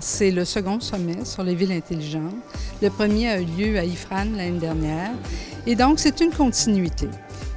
C'est le second sommet sur les villes intelligentes. Le premier a eu lieu à Ifrane l'année dernière. Et donc, c'est une continuité.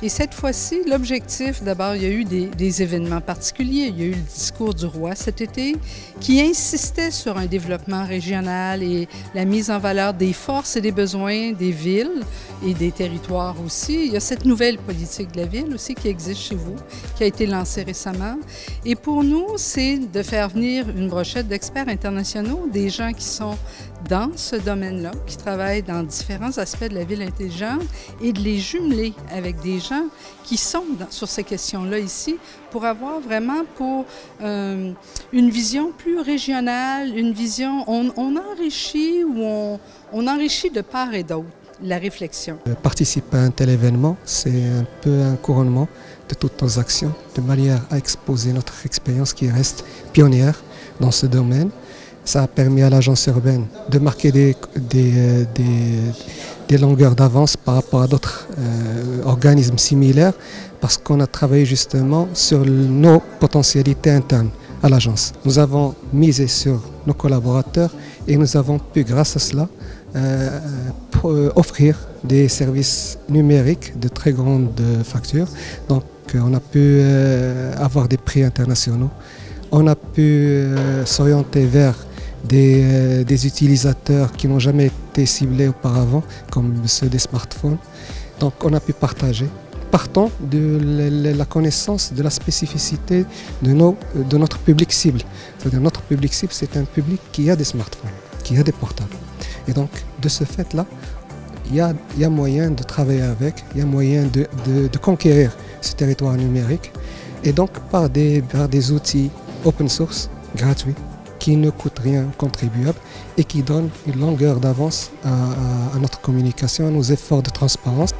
Et cette fois-ci, l'objectif, d'abord, il y a eu des événements particuliers. Il y a eu le discours du roi cet été qui insistait sur un développement régional et la mise en valeur des forces et des besoins des villes et des territoires aussi. Il y a cette nouvelle politique de la ville aussi qui existe chez vous, qui a été lancée récemment. Et pour nous, c'est de faire venir une brochette d'experts internationaux, des gens qui sont dans ce domaine-là, qui travaillent dans différents aspects de la ville intelligente et de les jumeler avec des gens qui sont sur ces questions-là ici pour avoir vraiment une vision plus régionale, une vision, on enrichit ou on enrichit de part et d'autre la réflexion. Participer à un tel événement, c'est un peu un couronnement de toutes nos actions, de manière à exposer notre expérience qui reste pionnière dans ce domaine. Ça a permis à l'agence urbaine de marquer des longueurs d'avance par rapport à d'autres organismes similaires parce qu'on a travaillé justement sur nos potentialités internes à l'agence. Nous avons misé sur nos collaborateurs et nous avons pu, grâce à cela, offrir des services numériques de très grande facture. Donc on a pu avoir des prix internationaux. On a pu s'orienter vers des utilisateurs qui n'ont jamais été ciblés auparavant, comme ceux des smartphones. Donc on a pu partager, partant de la connaissance de la spécificité de notre public cible. C'est-à-dire notre public cible, c'est un public qui a des smartphones, qui a des portables. Et donc de ce fait-là, il y a moyen de travailler avec, il y a moyen de conquérir ce territoire numérique. Et donc par des outils open source, gratuits, qui ne coûtent rien aux contribuables et qui donnent une longueur d'avance à notre communication, à nos efforts de transparence.